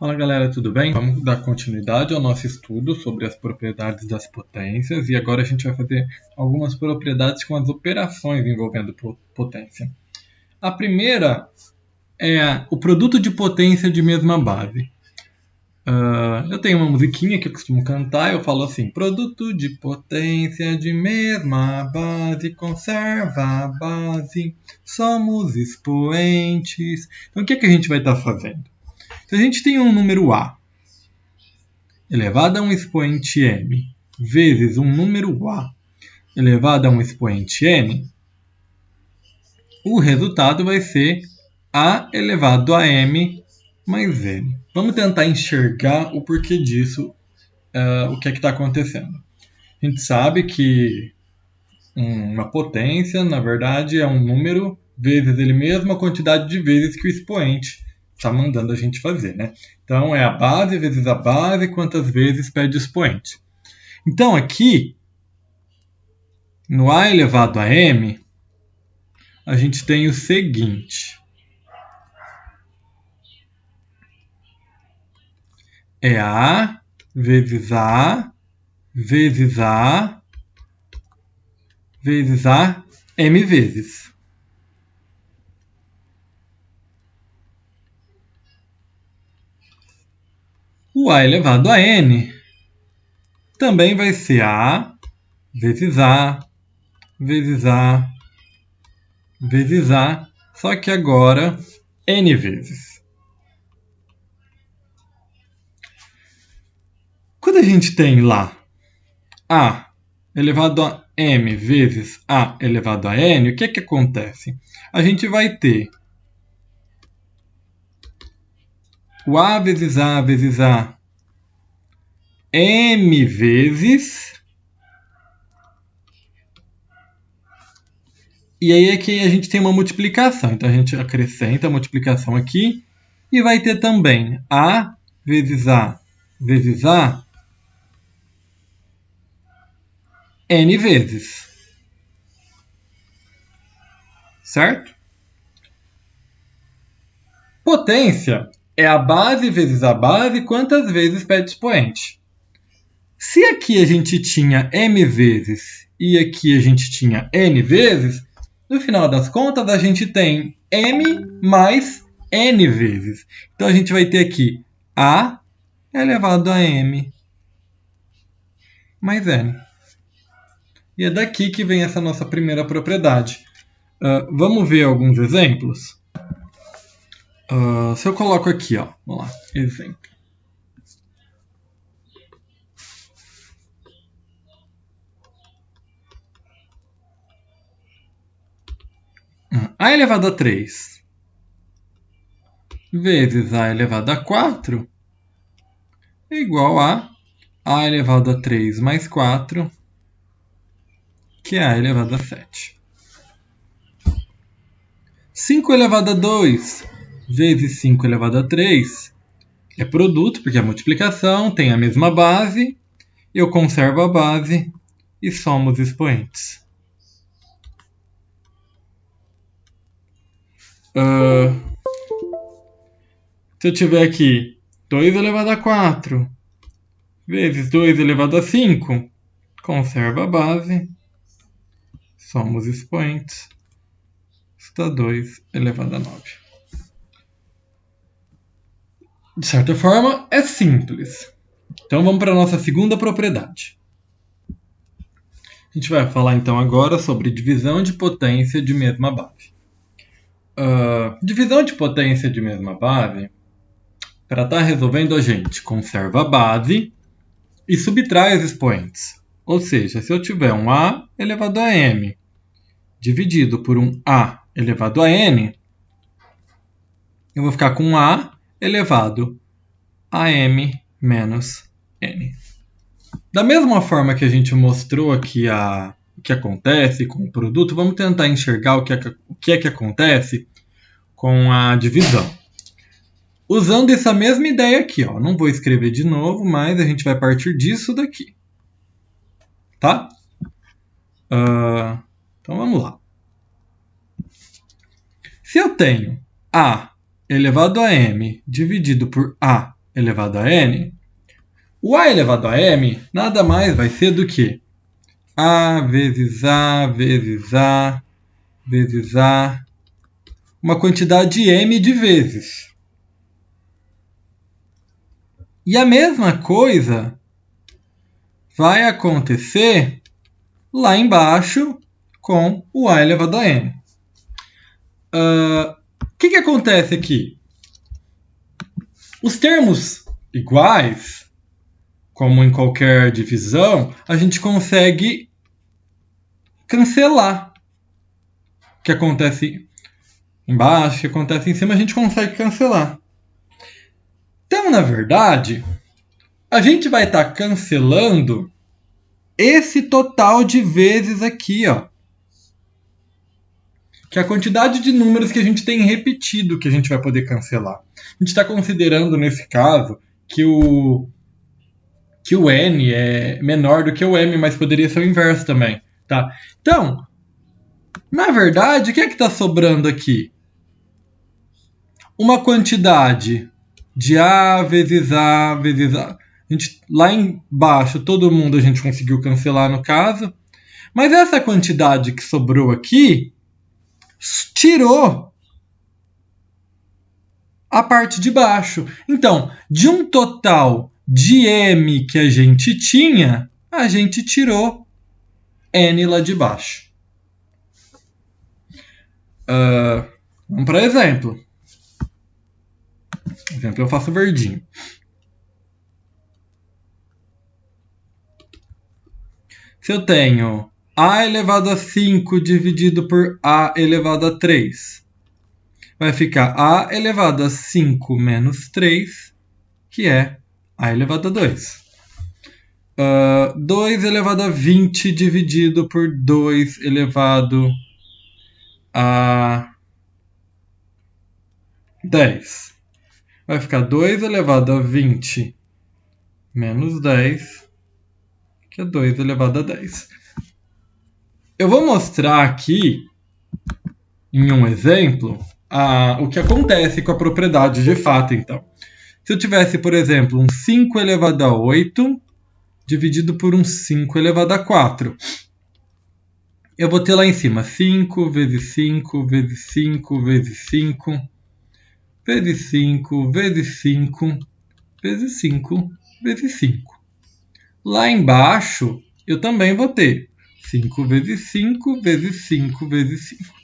Fala galera, tudo bem? Vamos dar continuidade ao nosso estudo sobre as propriedades das potências e agora a gente vai fazer algumas propriedades com as operações envolvendo potência. A primeira é o produto de potência de mesma base. Eu tenho uma musiquinha que eu costumo cantar, eu falo assim: produto de potência de mesma base, conserva a base, somos expoentes. Então o que a gente vai estar fazendo? Se a gente tem um número A elevado a um expoente m vezes um número A elevado a um expoente n, o resultado vai ser A elevado a m mais n. Vamos tentar enxergar o porquê disso, o que é que está acontecendo. A gente sabe que uma potência, na verdade, é um número vezes ele mesmo a quantidade de vezes que o expoente está mandando a gente fazer, né? Então, é a base vezes a base, quantas vezes pede o expoente. Então, aqui, no A elevado a m, a gente tem o seguinte. É A vezes A vezes A vezes A m vezes. O A elevado a n também vai ser A vezes A vezes A vezes A, só que agora n vezes. Quando a gente tem lá A elevado a m vezes A elevado a n, o que é que acontece? A gente vai ter o A vezes A vezes A m vezes. E aí é que a gente tem uma multiplicação. Então a gente acrescenta a multiplicação aqui e vai ter também A vezes A vezes A n vezes. Certo? Potência é a base vezes a base, quantas vezes pede expoente. Se aqui a gente tinha m vezes e aqui a gente tinha n vezes, no final das contas a gente tem m mais n vezes. Então a gente vai ter aqui A elevado a m mais n. E é daqui que vem essa nossa primeira propriedade. Vamos ver alguns exemplos? Se eu coloco aqui, ó, vamos lá, exemplo. A elevado a 3 vezes A elevado a 4 é igual a A elevado a 3 mais 4, que é A elevado a 7. 5 elevado a 2 vezes 5 elevado a 3 é produto, porque é multiplicação, tem a mesma base, eu conservo a base e somos expoentes. Se eu tiver aqui 2 elevado a 4 vezes 2 elevado a 5, conserva a base, somos expoentes. Isso dá 2 elevado a 9. De certa forma, é simples. Então vamos para a nossa segunda propriedade. A gente vai falar então agora sobre divisão de potência de mesma base. Divisão de potência de mesma base, para estar resolvendo, a gente conserva a base e subtrai os expoentes. Ou seja, se eu tiver um A elevado a m dividido por um A elevado a n, eu vou ficar com um A elevado a m menos n. Da mesma forma que a gente mostrou aqui o que acontece com o produto, vamos tentar enxergar o que é que acontece com a divisão. Usando essa mesma ideia aqui, ó. Não vou escrever de novo, mas a gente vai partir disso daqui. Tá? Então vamos lá. Se eu tenho A elevado a m dividido por A elevado a n, o a elevado a m nada mais vai ser do que a vezes a vezes a vezes a, uma quantidade m de vezes. E a mesma coisa vai acontecer lá embaixo com o a elevado a n. O que acontece aqui? Os termos iguais, como em qualquer divisão, a gente consegue cancelar. O que acontece embaixo, o que acontece em cima, a gente consegue cancelar. Então, na verdade, a gente vai estar cancelando esse total de vezes aqui, ó, que é a quantidade de números que a gente tem repetido que a gente vai poder cancelar. A gente está considerando, nesse caso, que o n é menor do que o m, mas poderia ser o inverso também. Tá? Então, na verdade, o que é que está sobrando aqui? Uma quantidade de a vezes a vezes a. Lá embaixo, todo mundo a gente conseguiu cancelar no caso. Mas essa quantidade que sobrou aqui tirou a parte de baixo. Então, de um total de m que a gente tinha, a gente tirou n lá de baixo. Vamos para exemplo. Exemplo eu faço verdinho. Se eu tenho a elevado a 5 dividido por a elevado a 3, vai ficar a elevado a 5 menos 3, que é a elevado a 2. 2 elevado a 20 dividido por 2 elevado a 10. Vai ficar 2 elevado a 20 menos 10, que é 2 elevado a 10. Eu vou mostrar aqui, em um exemplo, o que acontece com a propriedade de fato, então. Se eu tivesse, por exemplo, um 5 elevado a 8 dividido por um 5 elevado a 4. Eu vou ter lá em cima 5 vezes 5 vezes 5 vezes 5 vezes 5 vezes 5 vezes 5 vezes 5. Lá embaixo, eu também vou ter 5 vezes 5 vezes 5 vezes 5.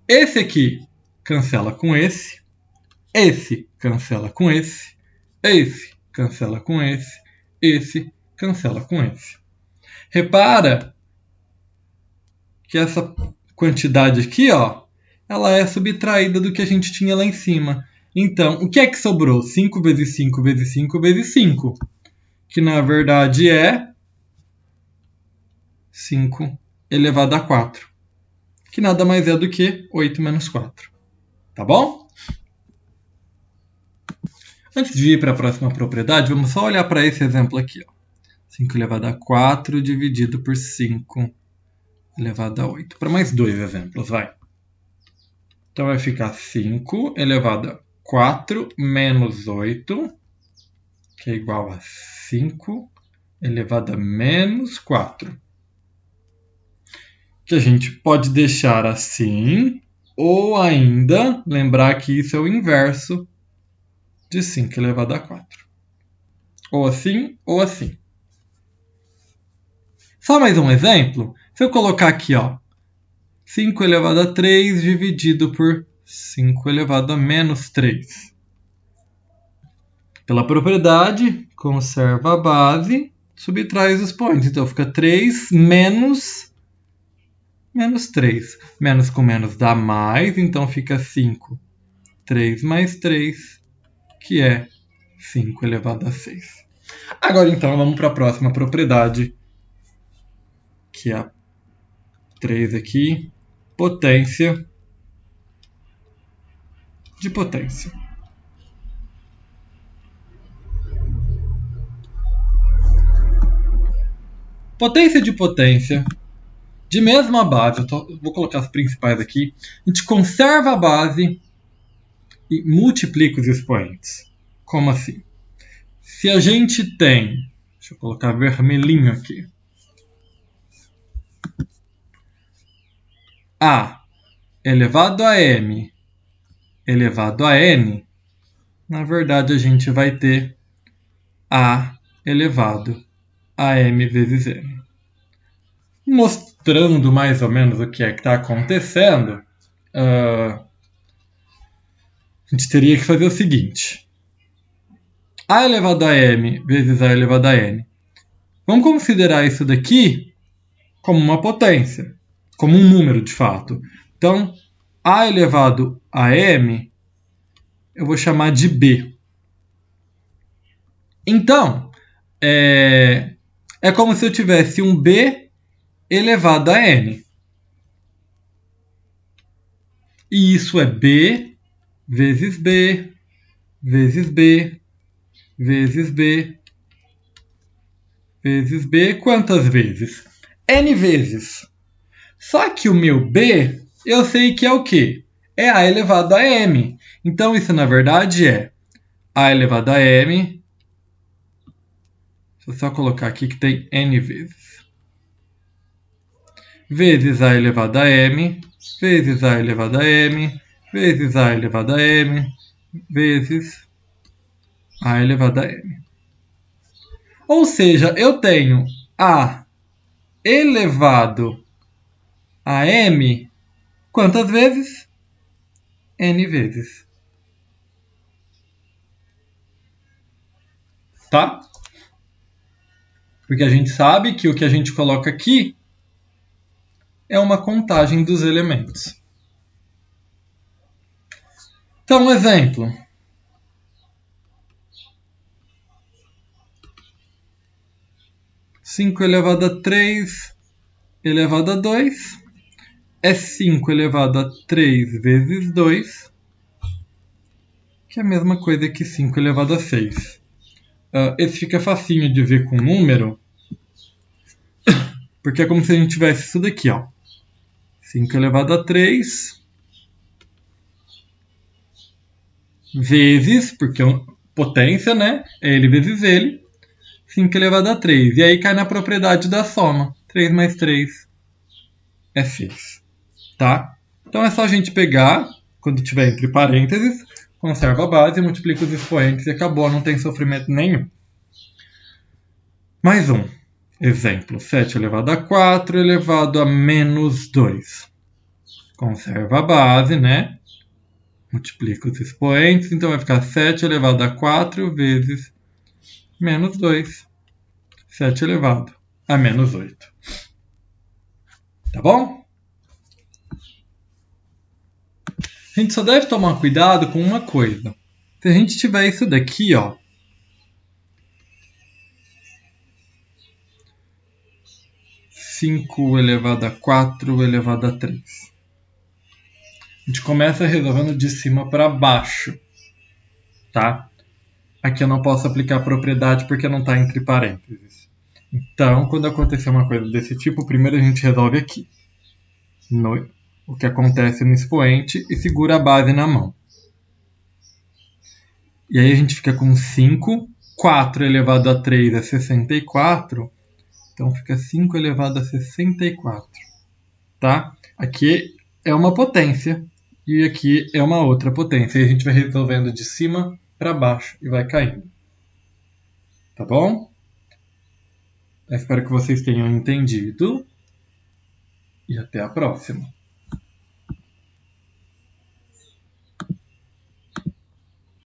Esse aqui cancela com esse cancela com esse cancela com esse cancela com esse. Repara que essa quantidade aqui, ó, ela é subtraída do que a gente tinha lá em cima. Então, o que é que sobrou? 5 vezes 5 vezes 5 vezes 5. Que na verdade é 5 elevado a 4. Que nada mais é do que 8 menos 4. Tá bom? Antes de ir para a próxima propriedade, vamos só olhar para esse exemplo aqui. Ó. 5 elevado a 4 dividido por 5 elevado a 8. Para mais dois exemplos, vai. Então vai ficar 5 elevado a 4 menos 8, que é igual a 5 elevado a menos 4. Que a gente pode deixar assim, ou ainda lembrar que isso é o inverso de 5 elevado a 4. Ou assim, ou assim. Só mais um exemplo. Se eu colocar aqui, ó, 5 elevado a 3 dividido por 5 elevado a menos 3. Pela propriedade, conserva a base, subtrai os expoentes. Então fica 3 menos 3. Menos com menos dá mais, então fica 5. 3 mais 3, que é 5 elevado a 6. Agora então vamos para a próxima propriedade, que é a 3 aqui, potência de potência. Potência de potência, de mesma base, vou colocar as principais aqui, a gente conserva a base e multiplico os expoentes. Como assim? Se a gente tem, deixa eu colocar vermelhinho aqui, A elevado a M elevado a N, na verdade a gente vai ter A elevado a M vezes N. Mostrando mais ou menos o que é que está acontecendo, a gente teria que fazer o seguinte. A elevado a M vezes A elevado a N. Vamos considerar isso daqui como uma potência, como um número de fato. Então, A elevado a M eu vou chamar de B. Então, é como se eu tivesse um B elevado a N. E isso é B vezes B, vezes B, vezes B, vezes B. Quantas vezes? N vezes. Só que o meu B, eu sei que é o quê? É A elevado a M. Então, isso, na verdade, é A elevado a M. Deixa eu só colocar aqui que tem N vezes. Vezes A elevado a M, vezes A elevado a M, vezes A elevado a M, vezes A elevado a M. Ou seja, eu tenho A elevado a M quantas vezes? N vezes. Tá? Porque a gente sabe que o que a gente coloca aqui é uma contagem dos elementos. Então, um exemplo. Cinco elevado a 3 elevado a 2 é 5 elevado a 3 vezes 2, que é a mesma coisa que 5 elevado a 6. Esse fica facinho de ver com número, porque é como se a gente tivesse isso daqui, ó. 5 elevado a 3 vezes, porque é potência, né? É ele vezes ele. 5 elevado a 3. E aí cai na propriedade da soma. 3 mais 3 é 6. Tá? Então é só a gente pegar, quando tiver entre parênteses, conserva a base, multiplica os expoentes e acabou, não tem sofrimento nenhum. Mais um exemplo. 7 elevado a 4 elevado a menos 2. Conserva a base, né? Multiplica os expoentes, então vai ficar 7 elevado a 4 vezes menos 2. 7 elevado a menos 8. Tá bom? A gente só deve tomar cuidado com uma coisa. Se a gente tiver isso daqui, ó, 5 elevado a 4 elevado a 3. A gente começa resolvendo de cima para baixo, tá? Aqui eu não posso aplicar a propriedade porque não está entre parênteses. Então, quando acontecer uma coisa desse tipo, primeiro a gente resolve aqui, o que acontece no expoente, e segura a base na mão. E aí a gente fica com 5. 4 elevado a 3 é 64. Então fica 5 elevado a 64. Tá? Aqui é uma potência e aqui é uma outra potência. E a gente vai resolvendo de cima para baixo e vai caindo. Tá bom? Eu espero que vocês tenham entendido. E até a próxima.